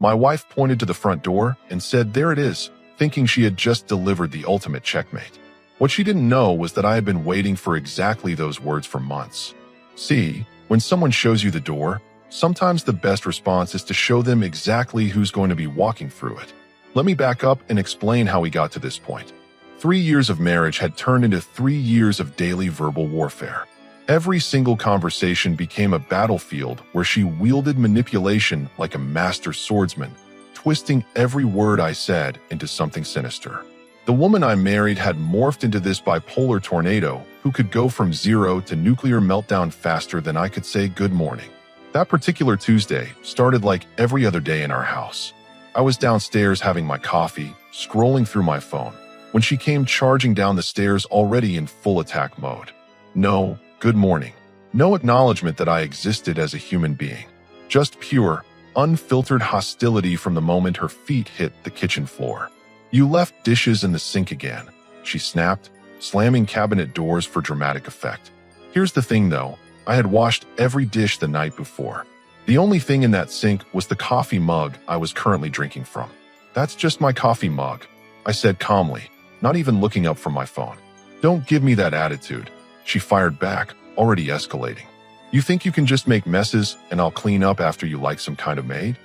My wife pointed to the front door and said, "There it is," thinking she had just delivered the ultimate checkmate. What she didn't know was that I had been waiting for exactly those words for months. See, when someone shows you the door, sometimes the best response is to show them exactly who's going to be walking through it. Let me back up and explain how we got to this point. 3 years of marriage had turned into 3 years of daily verbal warfare. Every single conversation became a battlefield where she wielded manipulation like a master swordsman, twisting every word I said into something sinister. The woman I married had morphed into this bipolar tornado who could go from zero to nuclear meltdown faster than I could say good morning. That particular Tuesday started like every other day in our house. I was downstairs having my coffee, scrolling through my phone, when she came charging down the stairs already in full attack mode. No good morning. No acknowledgement that I existed as a human being. Just pure, unfiltered hostility from the moment her feet hit the kitchen floor. "You left dishes in the sink again," she snapped, slamming cabinet doors for dramatic effect. Here's the thing though, I had washed every dish the night before. The only thing in that sink was the coffee mug I was currently drinking from. "That's just my coffee mug," I said calmly, not even looking up from my phone. "Don't give me that attitude," she fired back, already escalating. "You think you can just make messes and I'll clean up after you like some kind of maid?"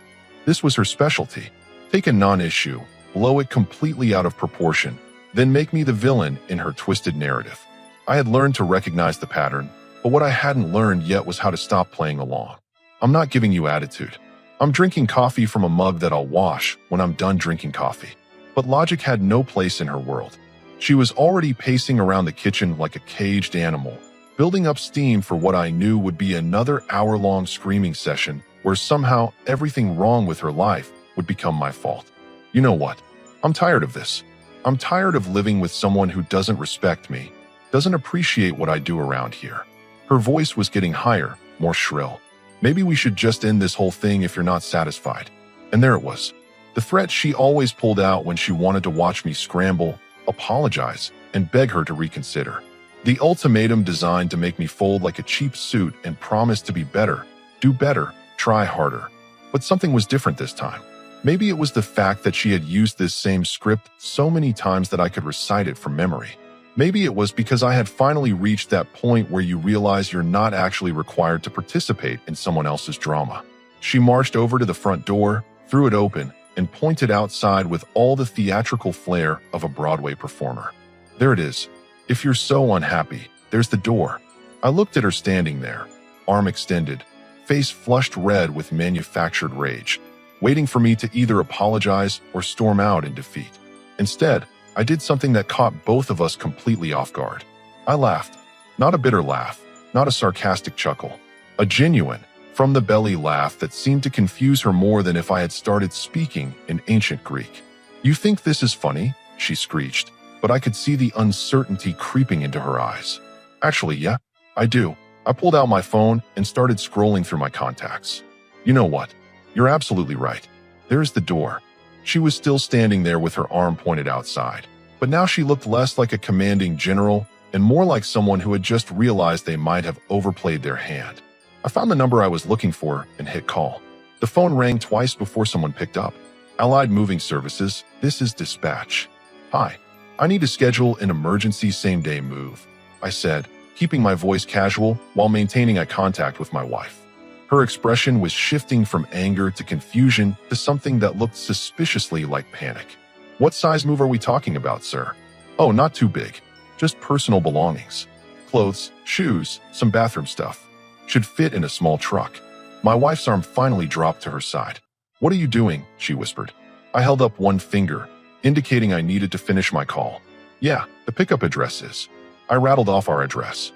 This was her specialty. Take a non-issue, blow it completely out of proportion, then make me the villain in her twisted narrative. I had learned to recognize the pattern, but what I hadn't learned yet was how to stop playing along. "I'm not giving you attitude. I'm drinking coffee from a mug that I'll wash when I'm done drinking coffee." But logic had no place in her world. She was already pacing around the kitchen like a caged animal, building up steam for what I knew would be another hour-long screaming session where somehow everything wrong with her life would become my fault. You know what? I'm tired of this. I'm tired of living with someone who doesn't respect me, doesn't appreciate what I do around here. Her voice was getting higher, more shrill. "Maybe we should just end this whole thing if you're not satisfied." And there it was. The threat she always pulled out when she wanted to watch me scramble, apologize, and beg her to reconsider. The ultimatum designed to make me fold like a cheap suit and promise to be better, do better, try harder. But something was different this time. Maybe it was the fact that she had used this same script so many times that I could recite it from memory. Maybe it was because I had finally reached that point where you realize you're not actually required to participate in someone else's drama. She marched over to the front door, threw it open, and pointed outside with all the theatrical flair of a Broadway performer. "There it is. If you're so unhappy, there's the door." I looked at her standing there, arm extended, face flushed red with manufactured rage, waiting for me to either apologize or storm out in defeat. Instead, I did something that caught both of us completely off guard. I laughed. Not a bitter laugh, not a sarcastic chuckle. A genuine, from-the-belly laugh that seemed to confuse her more than if I had started speaking in ancient Greek. "You think this is funny?" she screeched, but I could see the uncertainty creeping into her eyes. "Actually, yeah, I do." I pulled out my phone and started scrolling through my contacts. "You know what? You're absolutely right. There's the door." She was still standing there with her arm pointed outside, but now she looked less like a commanding general and more like someone who had just realized they might have overplayed their hand. I found the number I was looking for and hit call. The phone rang twice before someone picked up. "Allied Moving Services, this is dispatch." "Hi, I need to schedule an emergency same-day move," I said, keeping my voice casual while maintaining eye contact with my wife. Her expression was shifting from anger to confusion to something that looked suspiciously like panic. "What size move are we talking about, sir?" "Oh, not too big. Just personal belongings. Clothes, shoes, some bathroom stuff. Should fit in a small truck." My wife's arm finally dropped to her side. "What are you doing?" she whispered. I held up one finger, indicating I needed to finish my call. "Yeah, the pickup address is." I rattled off our address.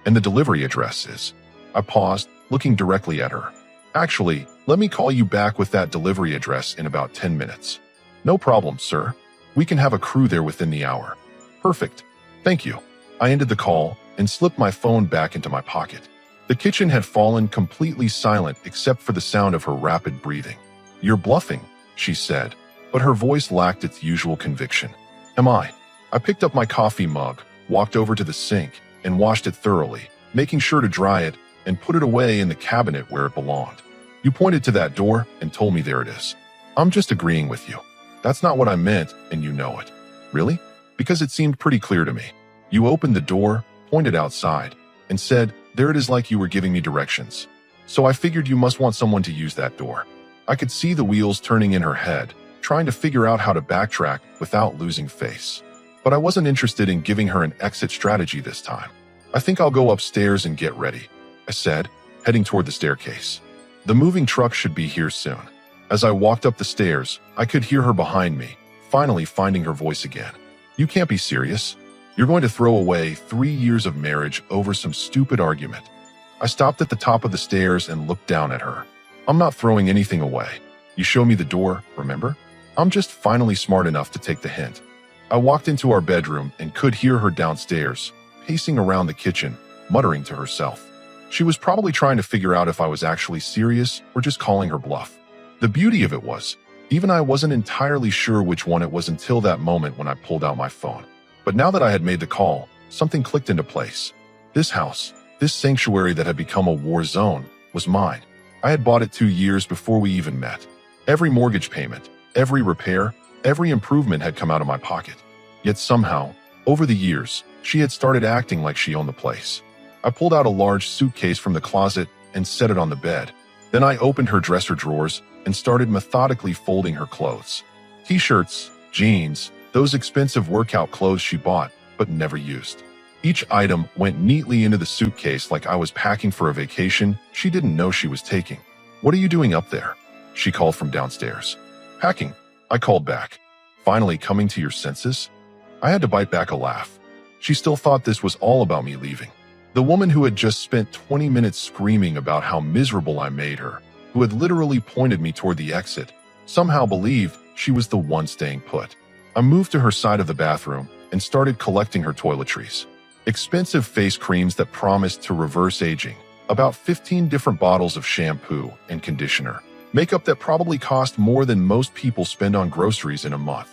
"And the delivery address is." I paused, looking directly at her. "Actually, let me call you back with that delivery address in about 10 minutes. "No problem, sir. We can have a crew there within the hour." "Perfect. Thank you." I ended the call and slipped my phone back into my pocket. The kitchen had fallen completely silent except for the sound of her rapid breathing. "You're bluffing," she said, but her voice lacked its usual conviction. "Am I?" I picked up my coffee mug, walked over to the sink, and washed it thoroughly, making sure to dry it and put it away in the cabinet where it belonged. "You pointed to that door and told me there it is." I'm just agreeing with you. That's not what I meant, and you know it. Really? Because it seemed pretty clear to me. You opened the door, pointed outside, and said, there it is, like you were giving me directions. So I figured you must want someone to use that door. I could see the wheels turning in her head, trying to figure out how to backtrack without losing face. But I wasn't interested in giving her an exit strategy this time. I think I'll go upstairs and get ready, I said, heading toward the staircase. The moving truck should be here soon. As I walked up the stairs, I could hear her behind me, finally finding her voice again. You can't be serious. You're going to throw away 3 years of marriage over some stupid argument. I stopped at the top of the stairs and looked down at her. I'm not throwing anything away. You showed me the door, remember? I'm just finally smart enough to take the hint. I walked into our bedroom and could hear her downstairs, pacing around the kitchen, muttering to herself. She was probably trying to figure out if I was actually serious or just calling her bluff. The beauty of it was, even I wasn't entirely sure which one it was until that moment when I pulled out my phone. But now that I had made the call, something clicked into place. This house, this sanctuary that had become a war zone, was mine. I had bought it 2 years before we even met. Every mortgage payment, every repair, every improvement had come out of my pocket. Yet somehow, over the years, she had started acting like she owned the place. I pulled out a large suitcase from the closet and set it on the bed. Then I opened her dresser drawers and started methodically folding her clothes. T-shirts, jeans, those expensive workout clothes she bought but never used. Each item went neatly into the suitcase like I was packing for a vacation she didn't know she was taking. What are you doing up there? She called from downstairs. Packing, I called back. Finally coming to your senses? I had to bite back a laugh. She still thought this was all about me leaving. The woman who had just spent 20 minutes screaming about how miserable I made her, who had literally pointed me toward the exit, somehow believed she was the one staying put. I moved to her side of the bathroom and started collecting her toiletries. Expensive face creams that promised to reverse aging, about 15 different bottles of shampoo and conditioner, makeup that probably cost more than most people spend on groceries in a month.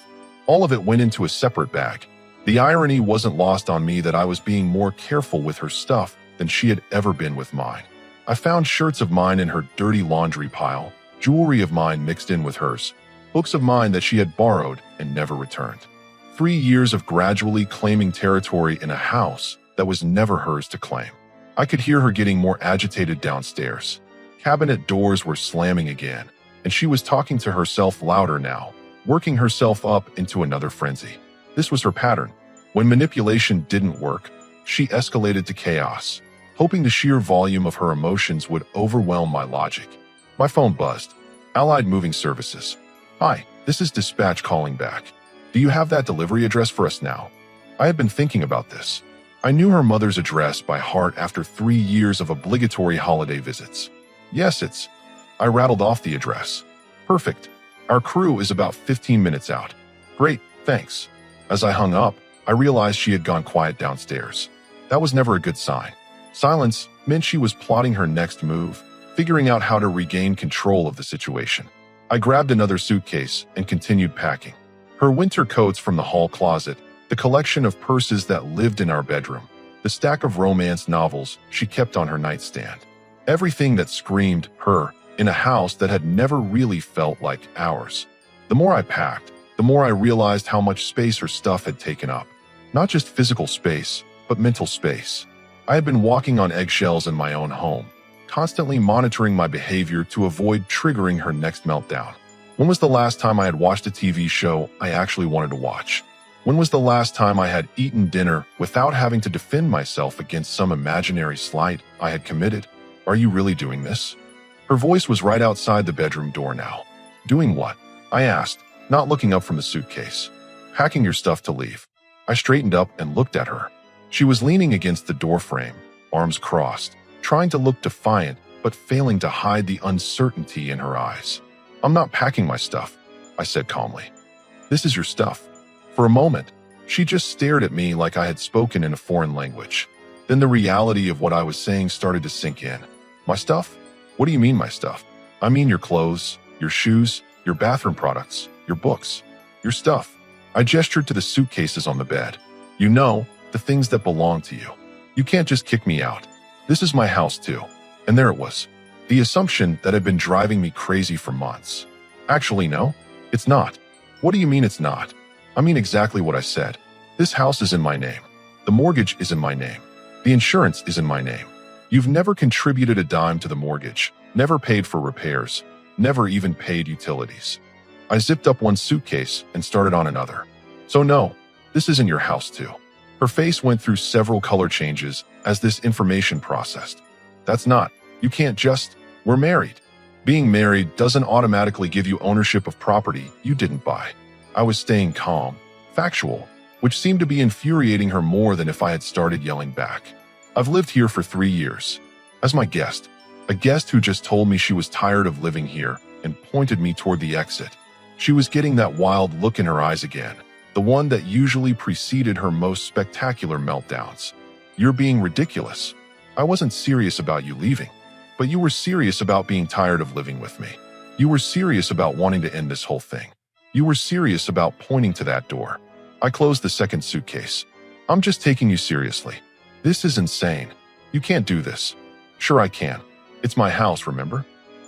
All of it went into a separate bag. The irony wasn't lost on me that I was being more careful with her stuff than she had ever been with mine. I found shirts of mine in her dirty laundry pile, jewelry of mine mixed in with hers, books of mine that she had borrowed and never returned. 3 years of gradually claiming territory in a house that was never hers to claim. I could hear her getting more agitated downstairs. Cabinet doors were slamming again, and she was talking to herself louder now, working herself up into another frenzy. This was her pattern. When manipulation didn't work, she escalated to chaos, hoping the sheer volume of her emotions would overwhelm my logic. My phone buzzed. Allied Moving Services. Hi, this is Dispatch calling back. Do you have that delivery address for us now? I had been thinking about this. I knew her mother's address by heart after 3 years of obligatory holiday visits. Yes, it's... I rattled off the address. Perfect. Our crew is about 15 minutes out. Great, thanks. As I hung up, I realized she had gone quiet downstairs. That was never a good sign. Silence meant she was plotting her next move, figuring out how to regain control of the situation. I grabbed another suitcase and continued packing. Her winter coats from the hall closet, the collection of purses that lived in our bedroom, the stack of romance novels she kept on her nightstand. Everything that screamed her in a house that had never really felt like ours. The more I packed, the more I realized how much space her stuff had taken up. Not just physical space, but mental space. I had been walking on eggshells in my own home, constantly monitoring my behavior to avoid triggering her next meltdown. When was the last time I had watched a TV show I actually wanted to watch? When was the last time I had eaten dinner without having to defend myself against some imaginary slight I had committed? Are you really doing this? Her voice was right outside the bedroom door now. Doing what? I asked, not looking up from the suitcase. Packing your stuff to leave. I straightened up and looked at her. She was leaning against the doorframe, arms crossed, trying to look defiant, but failing to hide the uncertainty in her eyes. I'm not packing my stuff, I said calmly. This is your stuff. For a moment, she just stared at me like I had spoken in a foreign language. Then the reality of what I was saying started to sink in. My stuff? What do you mean my stuff? I mean your clothes, your shoes, your bathroom products, your books, your stuff. I gestured to the suitcases on the bed. You know, the things that belong to you. You can't just kick me out. This is my house too. And there it was. The assumption that had been driving me crazy for months. Actually, no, it's not. What do you mean it's not? I mean exactly what I said. This house is in my name. The mortgage is in my name. The insurance is in my name. You've never contributed a dime to the mortgage, never paid for repairs, never even paid utilities. I zipped up one suitcase and started on another. So no, this isn't your house too. Her face went through several color changes as this information processed. That's not. You can't just. We're married. Being married doesn't automatically give you ownership of property you didn't buy. I was staying calm, factual, which seemed to be infuriating her more than if I had started yelling back. I've lived here for 3 years. As my guest, a guest who just told me she was tired of living here and pointed me toward the exit. She was getting that wild look in her eyes again, the one that usually preceded her most spectacular meltdowns. You're being ridiculous. I wasn't serious about you leaving, but you were serious about being tired of living with me. You were serious about wanting to end this whole thing. You were serious about pointing to that door. I closed the second suitcase. I'm just taking you seriously. This is insane. You can't do this. Sure I can. It's my house, remember?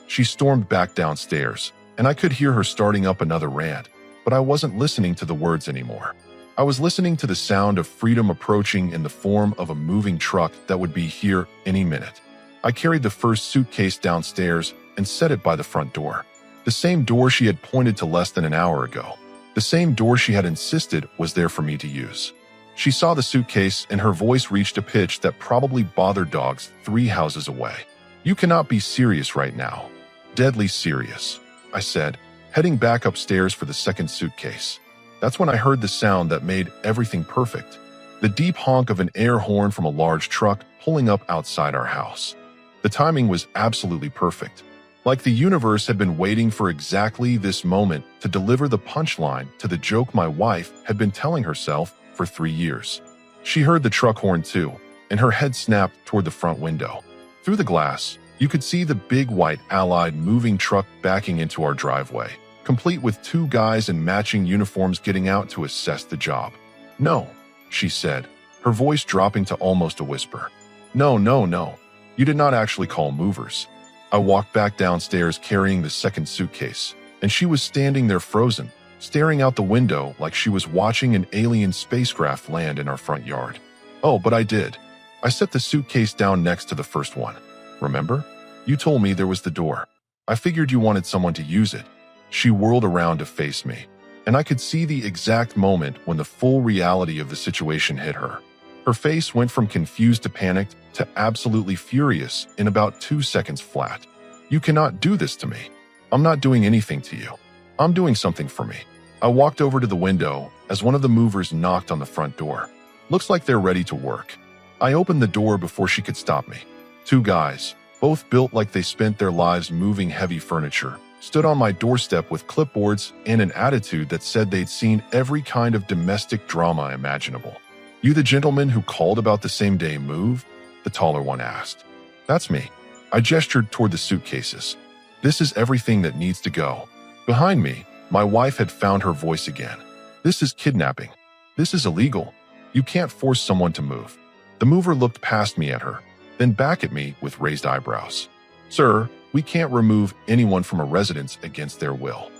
She stormed back downstairs, and I could hear her starting up another rant, but I wasn't listening to the words anymore. I was listening to the sound of freedom approaching in the form of a moving truck that would be here any minute. I carried the first suitcase downstairs and set it by the front door. The same door she had pointed to less than an hour ago. The same door she had insisted was there for me to use. She saw the suitcase and her voice reached a pitch that probably bothered dogs 3 houses away. You cannot be serious right now. Deadly serious, I said, heading back upstairs for the second suitcase. That's when I heard the sound that made everything perfect. The deep honk of an air horn from a large truck pulling up outside our house. The timing was absolutely perfect. Like the universe had been waiting for exactly this moment to deliver the punchline to the joke my wife had been telling herself for 3 years. She heard the truck horn too, and her head snapped toward the front window. Through the glass, you could see the big white Allied moving truck backing into our driveway, complete with 2 guys in matching uniforms getting out to assess the job. No, she said, her voice dropping to almost a whisper. No, no, no. You did not actually call movers. I walked back downstairs carrying the second suitcase, and she was standing there frozen, staring out the window like she was watching an alien spacecraft land in our front yard. Oh, but I did. I set the suitcase down next to the first one. Remember? You told me there was the door. I figured you wanted someone to use it. She whirled around to face me, and I could see the exact moment when the full reality of the situation hit her. Her face went from confused to panicked to absolutely furious in about 2 seconds flat. You cannot do this to me. I'm not doing anything to you. I'm doing something for me. I walked over to the window as one of the movers knocked on the front door. Looks like they're ready to work. I opened the door before she could stop me. 2 guys, both built like they spent their lives moving heavy furniture, stood on my doorstep with clipboards and an attitude that said they'd seen every kind of domestic drama imaginable. You the gentleman who called about the same day move? The taller one asked. That's me. I gestured toward the suitcases. This is everything that needs to go. Behind me, my wife had found her voice again. This is kidnapping. This is illegal. You can't force someone to move. The mover looked past me at her, then back at me with raised eyebrows. Sir, we can't remove anyone from a residence against their will.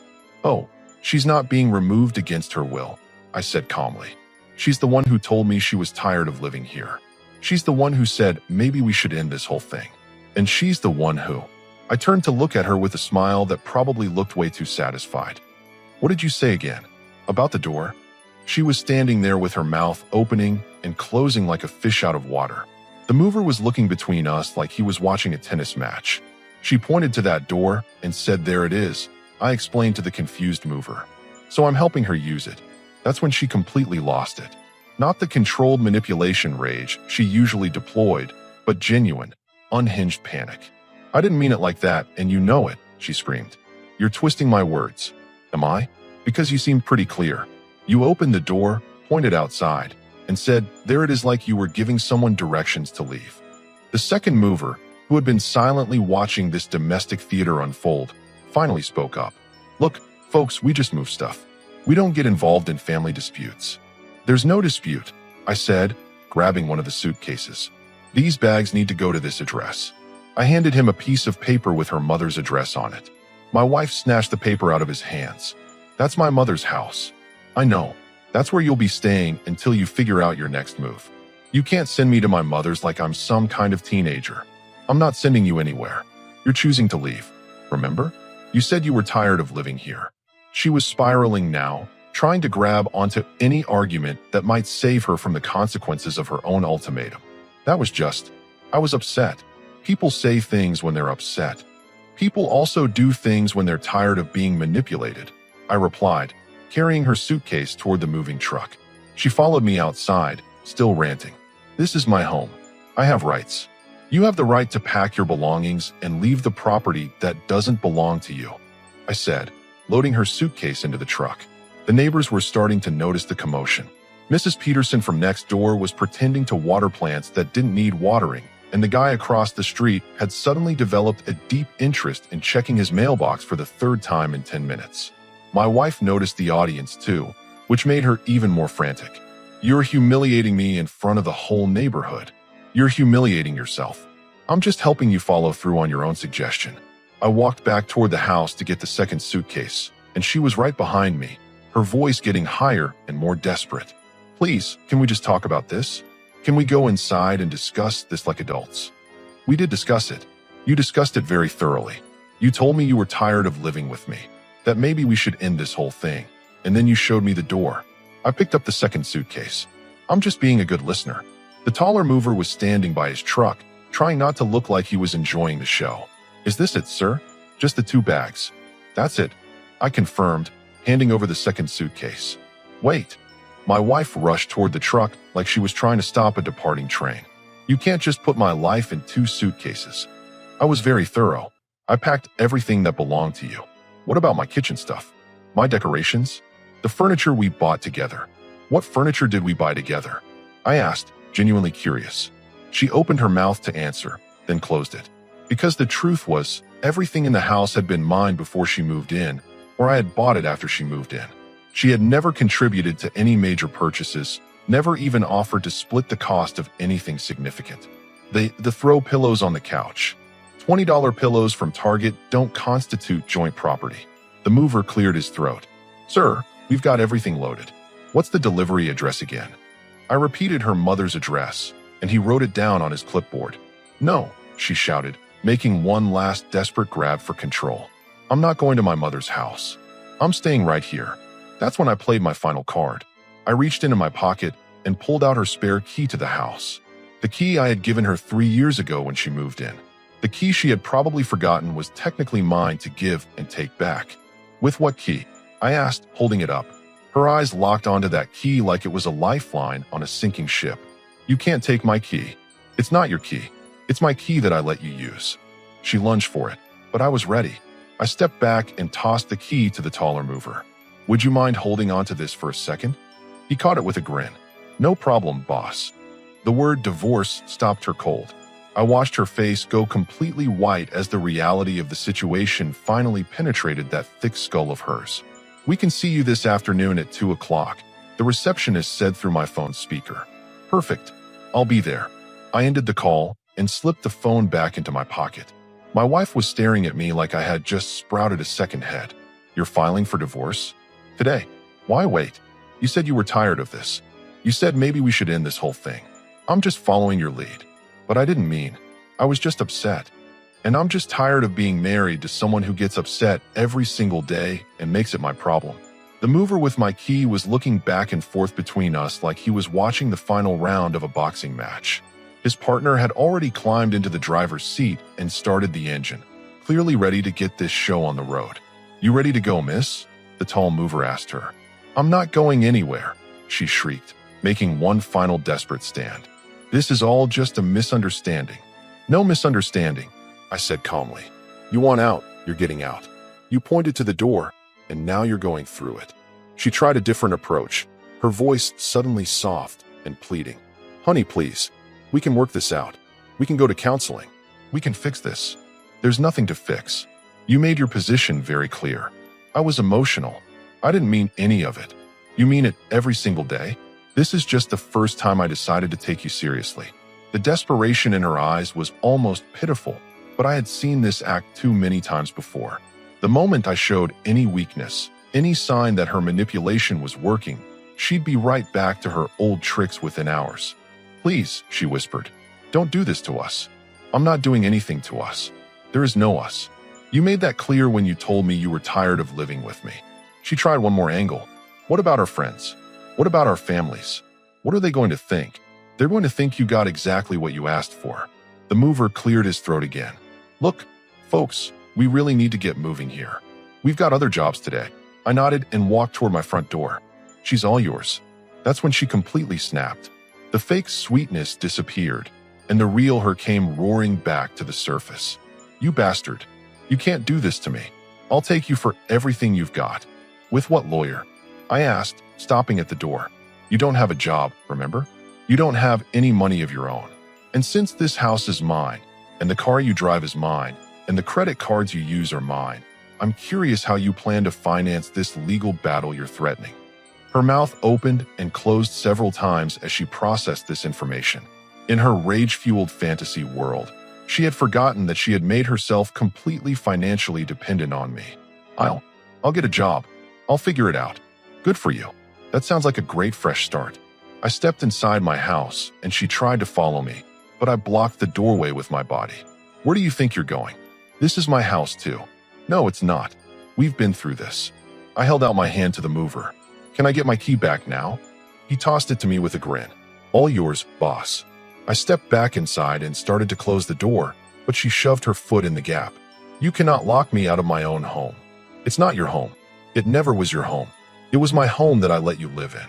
Oh, she's not being removed against her will, I said calmly. She's the one who told me she was tired of living here. She's the one who said maybe we should end this whole thing. And she's the one who... I turned to look at her with a smile that probably looked way too satisfied. What did you say again? About the door? She was standing there with her mouth opening and closing like a fish out of water. The mover was looking between us like he was watching a tennis match. She pointed to that door and said, there it is. I explained to the confused mover. So I'm helping her use it. That's when she completely lost it. Not the controlled manipulation rage she usually deployed, but genuine, unhinged panic. I didn't mean it like that, and you know it, she screamed. You're twisting my words. Am I? Because you seemed pretty clear. You opened the door, pointed outside, and said, there it is, like you were giving someone directions to leave. The second mover, who had been silently watching this domestic theater unfold, finally spoke up. Look, folks, we just move stuff. We don't get involved in family disputes. There's no dispute, I said, grabbing one of the suitcases. These bags need to go to this address. I handed him a piece of paper with her mother's address on it. My wife snatched the paper out of his hands. That's my mother's house. I know. That's where you'll be staying until you figure out your next move. You can't send me to my mother's like I'm some kind of teenager. I'm not sending you anywhere. You're choosing to leave. Remember? You said you were tired of living here. She was spiraling now, trying to grab onto any argument that might save her from the consequences of her own ultimatum. I was upset. People say things when they're upset. People also do things when they're tired of being manipulated, I replied, carrying her suitcase toward the moving truck. She followed me outside, still ranting. This is my home. I have rights. You have the right to pack your belongings and leave the property that doesn't belong to you, I said, loading her suitcase into the truck. The neighbors were starting to notice the commotion. Mrs. Peterson from next door was pretending to water plants that didn't need watering, and the guy across the street had suddenly developed a deep interest in checking his mailbox for the third time in 10 minutes. My wife noticed the audience too, which made her even more frantic. You're humiliating me in front of the whole neighborhood. You're humiliating yourself. I'm just helping you follow through on your own suggestion. I walked back toward the house to get the second suitcase, and she was right behind me, her voice getting higher and more desperate. Please, can we just talk about this? Can we go inside and discuss this like adults? We did discuss it. You discussed it very thoroughly. You told me you were tired of living with me, that maybe we should end this whole thing, and then you showed me the door. I picked up the second suitcase. I'm just being a good listener. The taller mover was standing by his truck, trying not to look like he was enjoying the show. Is this it, sir? Just the 2 bags. That's it, I confirmed, handing over the second suitcase. Wait. My wife rushed toward the truck like she was trying to stop a departing train. You can't just put my life in 2 suitcases. I was very thorough. I packed everything that belonged to you. What about my kitchen stuff? My decorations? The furniture we bought together. What furniture did we buy together? I asked, genuinely curious. She opened her mouth to answer, then closed it. Because the truth was, everything in the house had been mine before she moved in, or I had bought it after she moved in. She had never contributed to any major purchases, never even offered to split the cost of anything significant. The throw pillows on the couch. $20 pillows from Target don't constitute joint property. The mover cleared his throat. Sir, we've got everything loaded. What's the delivery address again? I repeated her mother's address, and he wrote it down on his clipboard. No, she shouted, making one last desperate grab for control. I'm not going to my mother's house. I'm staying right here. That's when I played my final card. I reached into my pocket and pulled out her spare key to the house. The key I had given her 3 years ago when she moved in. The key she had probably forgotten was technically mine to give and take back. With what key? I asked, holding it up. Her eyes locked onto that key like it was a lifeline on a sinking ship. You can't take my key. It's not your key. It's my key that I let you use. She lunged for it, but I was ready. I stepped back and tossed the key to the taller mover. Would you mind holding on to this for a second? He caught it with a grin. No problem, boss. The word divorce stopped her cold. I watched her face go completely white as the reality of the situation finally penetrated that thick skull of hers. We can see you this afternoon at 2 o'clock, the receptionist said through my phone speaker. Perfect. I'll be there. I ended the call and slipped the phone back into my pocket. My wife was staring at me like I had just sprouted a second head. You're filing for divorce? Today. Why wait? You said you were tired of this. You said maybe we should end this whole thing. I'm just following your lead. But I didn't mean. I was just upset. And I'm just tired of being married to someone who gets upset every single day and makes it my problem. The mover with my key was looking back and forth between us like he was watching the final round of a boxing match. His partner had already climbed into the driver's seat and started the engine, clearly ready to get this show on the road. You ready to go, miss? The tall mover asked her. I'm not going anywhere, she shrieked, making one final desperate stand. This is all just a misunderstanding. No misunderstanding, I said calmly. You want out, you're getting out. You pointed to the door, and now you're going through it. She tried a different approach, her voice suddenly soft and pleading. Honey, please. We can work this out. We can go to counseling. We can fix this. There's nothing to fix. You made your position very clear. I was emotional. I didn't mean any of it. You mean it every single day? This is just the first time I decided to take you seriously. The desperation in her eyes was almost pitiful, but I had seen this act too many times before. The moment I showed any weakness, any sign that her manipulation was working, she'd be right back to her old tricks within hours. "Please," she whispered, "don't do this to us. I'm not doing anything to us. There is no us. You made that clear when you told me you were tired of living with me." She tried one more angle. "What about our friends? What about our families? What are they going to think? They're going to think you got exactly what you asked for." The mover cleared his throat again. "Look, folks, we really need to get moving here. We've got other jobs today." I nodded and walked toward my front door. "She's all yours." That's when she completely snapped. The fake sweetness disappeared, and the real her came roaring back to the surface. "You bastard. You can't do this to me. I'll take you for everything you've got." "With what lawyer?" I asked, stopping at the door. "You don't have a job, remember? You don't have any money of your own. And since this house is mine, and the car you drive is mine, and the credit cards you use are mine, I'm curious how you plan to finance this legal battle you're threatening." Her mouth opened and closed several times as she processed this information. In her rage-fueled fantasy world, she had forgotten that she had made herself completely financially dependent on me. I'll get a job. I'll figure it out." "Good for you. That sounds like a great fresh start." I stepped inside my house, and she tried to follow me, but I blocked the doorway with my body. "Where do you think you're going? This is my house too." "No, it's not. We've been through this." I held out my hand to the mover. "Can I get my key back now?" He tossed it to me with a grin. "All yours, boss." I stepped back inside and started to close the door, but she shoved her foot in the gap. "You cannot lock me out of my own home. It's not your home. It never was your home. It was my home that I let you live in.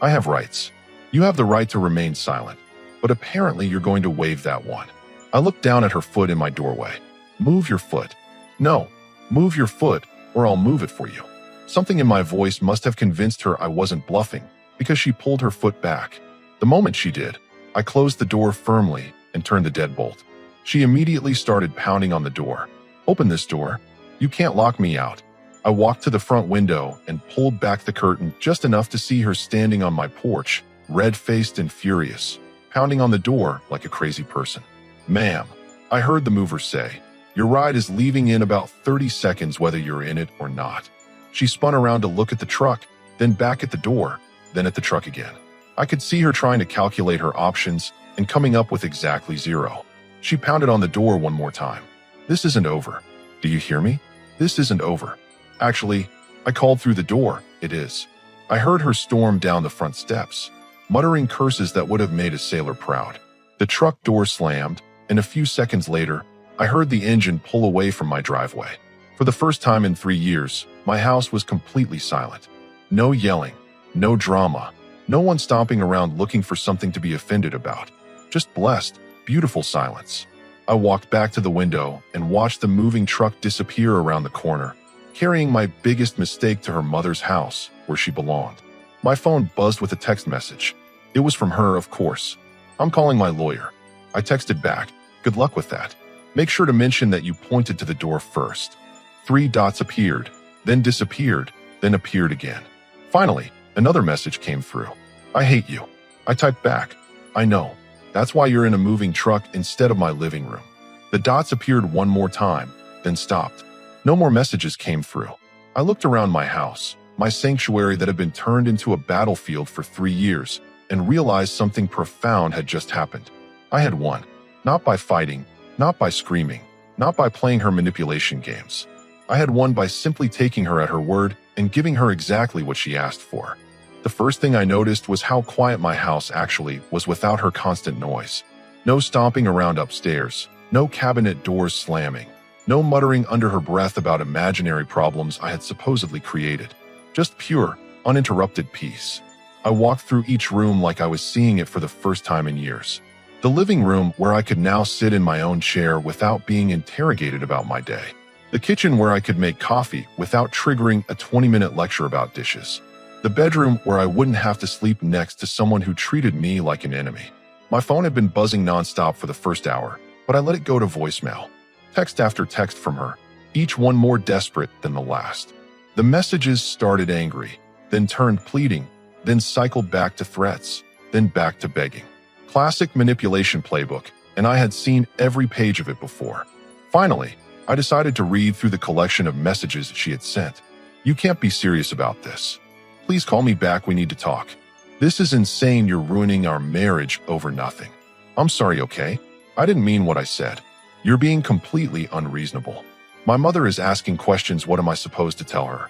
I have rights. You have the right to remain silent, but apparently you're going to waive that one." I looked down at her foot in my doorway. "Move your foot." "No, move your foot, or I'll move it for you." Something in my voice must have convinced her I wasn't bluffing, because she pulled her foot back. The moment she did, I closed the door firmly and turned the deadbolt. She immediately started pounding on the door. "Open this door. You can't lock me out." I walked to the front window and pulled back the curtain just enough to see her standing on my porch, red-faced and furious, pounding on the door like a crazy person. "Ma'am," I heard the mover say, "your ride is leaving in about 30 seconds whether you're in it or not." She spun around to look at the truck, then back at the door, then at the truck again. I could see her trying to calculate her options and coming up with exactly 0. She pounded on the door one more time. "This isn't over. Do you hear me? This isn't over." "Actually," I called through the door, "it is." I heard her storm down the front steps, muttering curses that would have made a sailor proud. The truck door slammed, and a few seconds later, I heard the engine pull away from my driveway. For the first time in 3 years, my house was completely silent. No yelling, no drama, no one stomping around looking for something to be offended about. Just blessed, beautiful silence. I walked back to the window and watched the moving truck disappear around the corner, carrying my biggest mistake to her mother's house, where she belonged. My phone buzzed with a text message. It was from her, of course. "I'm calling my lawyer." I texted back, "Good luck with that. Make sure to mention that you pointed to the door first." 3 dots appeared, then disappeared, then appeared again. Finally, another message came through. "I hate you." I typed back, "I know. That's why you're in a moving truck instead of my living room." The dots appeared one more time, then stopped. No more messages came through. I looked around my house, my sanctuary that had been turned into a battlefield for 3 years, and realized something profound had just happened. I had won, not by fighting, not by screaming, not by playing her manipulation games. I had won by simply taking her at her word and giving her exactly what she asked for. The first thing I noticed was how quiet my house actually was without her constant noise. No stomping around upstairs, no cabinet doors slamming, no muttering under her breath about imaginary problems I had supposedly created. Just pure, uninterrupted peace. I walked through each room like I was seeing it for the first time in years. The living room where I could now sit in my own chair without being interrogated about my day. The kitchen where I could make coffee without triggering a 20-minute lecture about dishes. The bedroom where I wouldn't have to sleep next to someone who treated me like an enemy. My phone had been buzzing nonstop for the first hour, but I let it go to voicemail. Text after text from her, each one more desperate than the last. The messages started angry, then turned pleading, then cycled back to threats, then back to begging. Classic manipulation playbook, and I had seen every page of it before. Finally, I decided to read through the collection of messages she had sent. You can't be serious about this. Please call me back, we need to talk. This is insane, you're ruining our marriage over nothing. I'm sorry, okay? I didn't mean what I said. You're being completely unreasonable. My mother is asking questions, what am I supposed to tell her?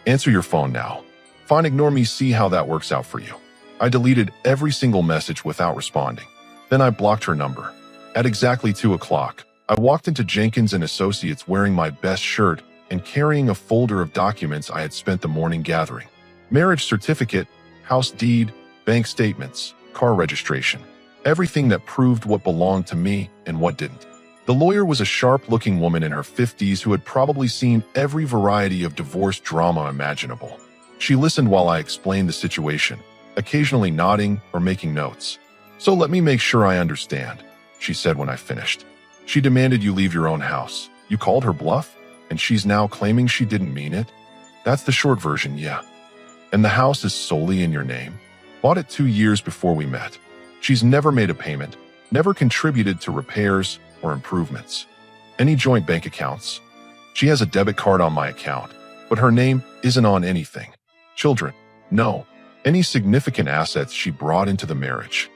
Answer your phone now. Fine, ignore me, see how that works out for you. I deleted every single message without responding. Then I blocked her number. At exactly 2 o'clock, I walked into Jenkins and Associates wearing my best shirt and carrying a folder of documents I had spent the morning gathering. Marriage certificate, house deed, bank statements, car registration. Everything that proved what belonged to me and what didn't. The lawyer was a sharp-looking woman in her 50s who had probably seen every variety of divorce drama imaginable. She listened while I explained the situation, occasionally nodding or making notes. So let me make sure I understand, she said when I finished. She demanded you leave your own house. You called her bluff? And she's now claiming she didn't mean it? That's the short version, yeah. And the house is solely in your name? Bought it 2 years before we met. She's never made a payment, never contributed to repairs or improvements. Any joint bank accounts? She has a debit card on my account, but her name isn't on anything. Children? No. Any significant assets she brought into the marriage?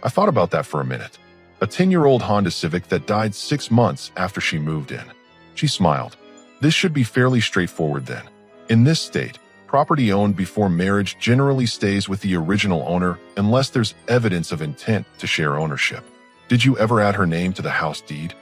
I thought about that for a minute. A 10-year-old Honda Civic that died 6 months after she moved in. She smiled. This should be fairly straightforward then. In this state, property owned before marriage generally stays with the original owner unless there's evidence of intent to share ownership. Did you ever add her name to the house deed?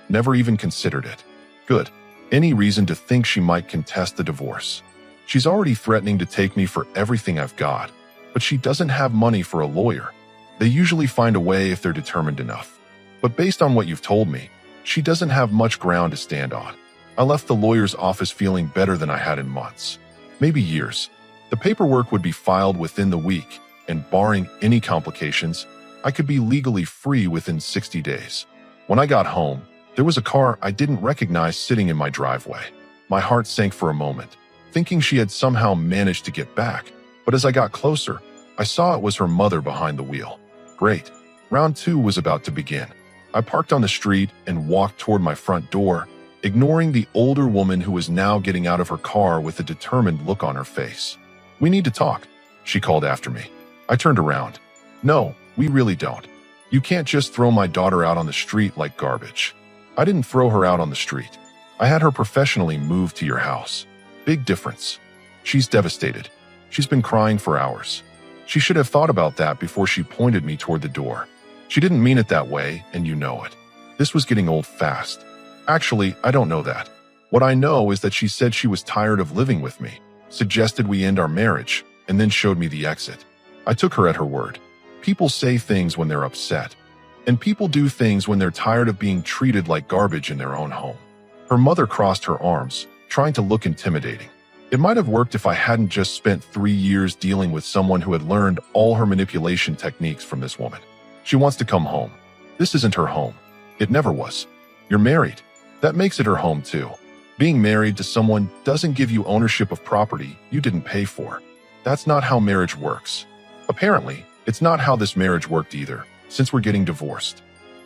Never even considered it. Good. Any reason to think she might contest the divorce? She's already threatening to take me for everything I've got, but she doesn't have money for a lawyer. They usually find a way if they're determined enough. But based on what you've told me, she doesn't have much ground to stand on. I left the lawyer's office feeling better than I had in months. Maybe years. The paperwork would be filed within the week, and barring any complications, I could be legally free within 60 days. When I got home, there was a car I didn't recognize sitting in my driveway. My heart sank for a moment, thinking she had somehow managed to get back. But as I got closer, I saw it was her mother behind the wheel. Great. Round 2 was about to begin. I parked on the street and walked toward my front door, ignoring the older woman who was now getting out of her car with a determined look on her face. We need to talk, she called after me. I turned around. No, we really don't. You can't just throw my daughter out on the street like garbage. I didn't throw her out on the street. I had her professionally moved to your house. Big difference. She's devastated. She's been crying for hours. She should have thought about that before she pointed me toward the door. She didn't mean it that way, and you know it. This was getting old fast. Actually, I don't know that. What I know is that she said she was tired of living with me, suggested we end our marriage, and then showed me the exit. I took her at her word. People say things when they're upset, and people do things when they're tired of being treated like garbage in their own home. Her mother crossed her arms, trying to look intimidating. It might have worked if I hadn't just spent 3 years dealing with someone who had learned all her manipulation techniques from this woman. She wants to come home. This isn't her home. It never was. You're married. That makes it her home too. Being married to someone doesn't give you ownership of property you didn't pay for. That's not how marriage works. Apparently, it's not how this marriage worked either, since we're getting divorced.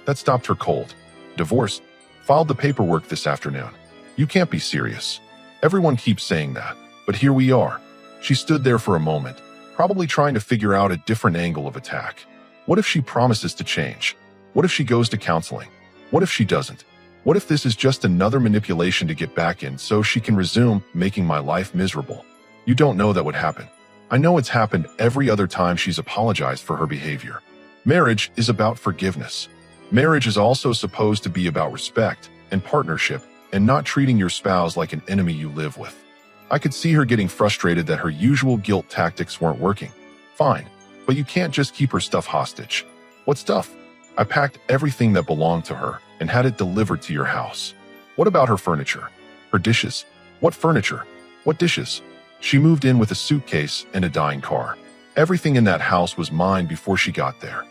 That stopped her cold. Divorced? Filed the paperwork this afternoon. You can't be serious. Everyone keeps saying that, but here we are. She stood there for a moment, probably trying to figure out a different angle of attack. What if she promises to change? What if she goes to counseling? What if she doesn't? What if this is just another manipulation to get back in so she can resume making my life miserable? You don't know that would happen. I know it's happened every other time she's apologized for her behavior. Marriage is about forgiveness. Marriage is also supposed to be about respect and partnership and not treating your spouse like an enemy you live with. I could see her getting frustrated that her usual guilt tactics weren't working. Fine, but you can't just keep her stuff hostage. What stuff? I packed everything that belonged to her and had it delivered to your house. What about her furniture? Her dishes? What furniture? What dishes? She moved in with a suitcase and a dying car. Everything in that house was mine before she got there.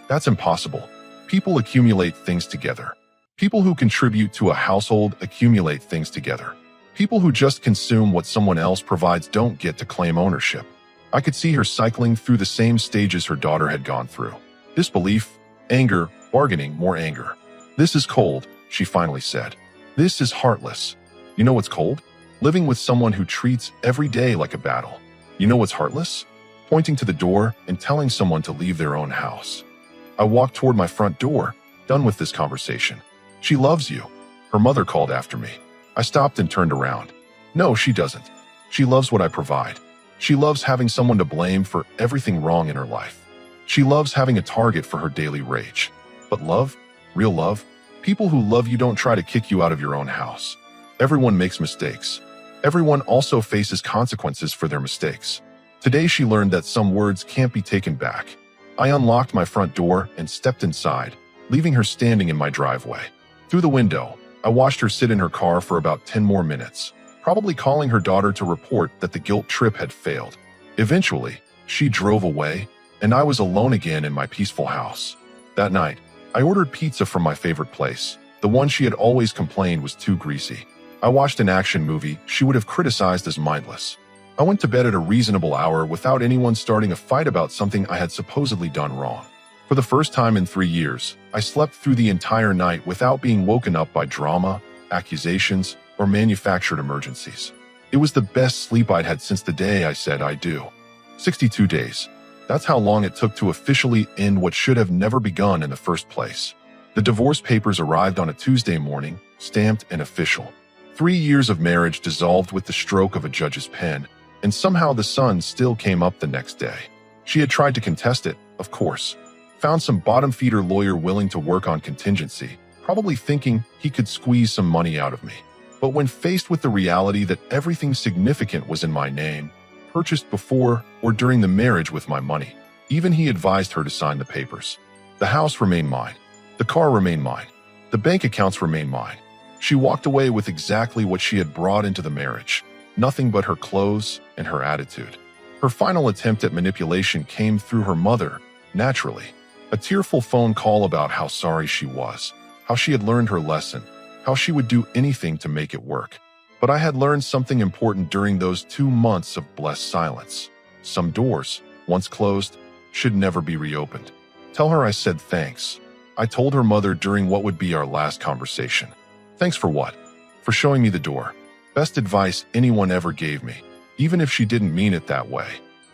That's impossible. People accumulate things together. People who contribute to a household accumulate things together. People who just consume what someone else provides don't get to claim ownership. I could see her cycling through the same stages her daughter had gone through. Disbelief, anger, bargaining, more anger. This is cold, she finally said. This is heartless. You know what's cold? Living with someone who treats every day like a battle. You know what's heartless? Pointing to the door and telling someone to leave their own house. I walked toward my front door, done with this conversation. She loves you. Her mother called after me. I stopped and turned around. No, she doesn't. She loves what I provide. She loves having someone to blame for everything wrong in her life. She loves having a target for her daily rage. But love, real love, people who love you don't try to kick you out of your own house. Everyone makes mistakes. Everyone also faces consequences for their mistakes. Today she learned that some words can't be taken back. I unlocked my front door and stepped inside, leaving her standing in my driveway. Through the window, I watched her sit in her car for about 10 more minutes, probably calling her daughter to report that the guilt trip had failed. Eventually, she drove away, and I was alone again in my peaceful house. That night, I ordered pizza from my favorite place. The one she had always complained was too greasy. I watched an action movie she would have criticized as mindless. I went to bed at a reasonable hour without anyone starting a fight about something I had supposedly done wrong. For the first time in 3 years, I slept through the entire night without being woken up by drama, accusations, or manufactured emergencies. It was the best sleep I'd had since the day I said I do. 62 days. That's how long it took to officially end what should have never begun in the first place. The divorce papers arrived on a Tuesday morning, stamped and official. 3 years of marriage dissolved with the stroke of a judge's pen, and somehow the sun still came up the next day. She had tried to contest it, of course. Found some bottom-feeder lawyer willing to work on contingency, probably thinking he could squeeze some money out of me. But when faced with the reality that everything significant was in my name, purchased before or during the marriage with my money, even he advised her to sign the papers. The house remained mine. The car remained mine. The bank accounts remained mine. She walked away with exactly what she had brought into the marriage. Nothing but her clothes and her attitude. Her final attempt at manipulation came through her mother, naturally. A tearful phone call about how sorry she was, how she had learned her lesson, how she would do anything to make it work. But I had learned something important during those 2 months of blessed silence. Some doors, once closed, should never be reopened. Tell her I said thanks. I told her mother during what would be our last conversation. Thanks for what? For showing me the door. Best advice anyone ever gave me, even if she didn't mean it that way.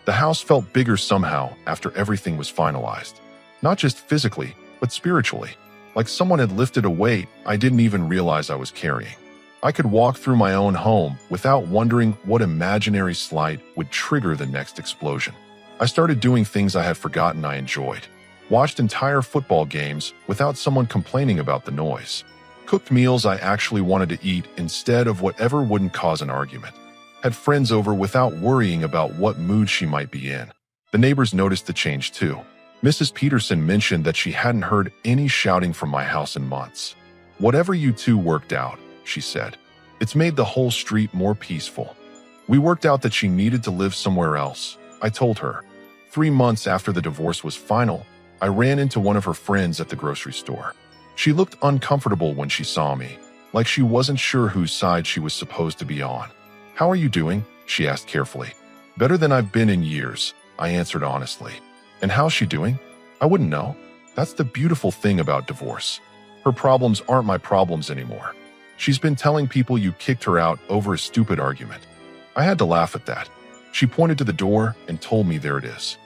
The house felt bigger somehow after everything was finalized. Not just physically, but spiritually. Like someone had lifted a weight I didn't even realize I was carrying. I could walk through my own home without wondering what imaginary slight would trigger the next explosion. I started doing things I had forgotten I enjoyed. Watched entire football games without someone complaining about the noise. Cooked meals I actually wanted to eat instead of whatever wouldn't cause an argument. Had friends over without worrying about what mood she might be in. The neighbors noticed the change too. Mrs. Peterson mentioned that she hadn't heard any shouting from my house in months. Whatever you two worked out, she said. It's made the whole street more peaceful. We worked out that she needed to live somewhere else. I told her. 3 months after the divorce was final, I ran into one of her friends at the grocery store. She looked uncomfortable when she saw me, like she wasn't sure whose side she was supposed to be on. How are you doing? She asked carefully. Better than I've been in years, I answered honestly. And how's she doing? I wouldn't know. That's the beautiful thing about divorce. Her problems aren't my problems anymore. She's been telling people you kicked her out over a stupid argument. I had to laugh at that. She pointed to the door and told me there it is.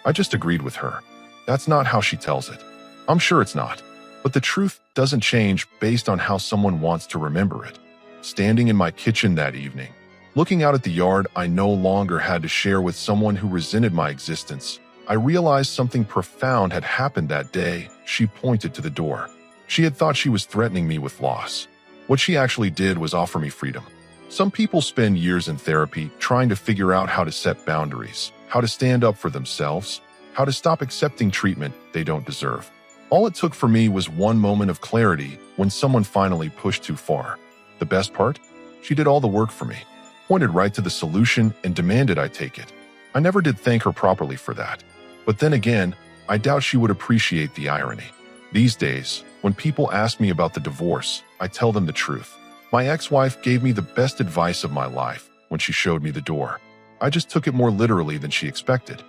I just agreed with her. That's not how she tells it. I'm sure it's not. But the truth doesn't change based on how someone wants to remember it. Standing in my kitchen that evening, looking out at the yard I no longer had to share with someone who resented my existence, I realized something profound had happened that day. She pointed to the door. She had thought she was threatening me with loss. What she actually did was offer me freedom. Some people spend years in therapy trying to figure out how to set boundaries, how to stand up for themselves, how to stop accepting treatment they don't deserve. All it took for me was one moment of clarity when someone finally pushed too far. The best part? She did all the work for me, pointed right to the solution and demanded I take it. I never did thank her properly for that. But then again, I doubt she would appreciate the irony. These days, when people ask me about the divorce, I tell them the truth. My ex-wife gave me the best advice of my life when she showed me the door. I just took it more literally than she expected.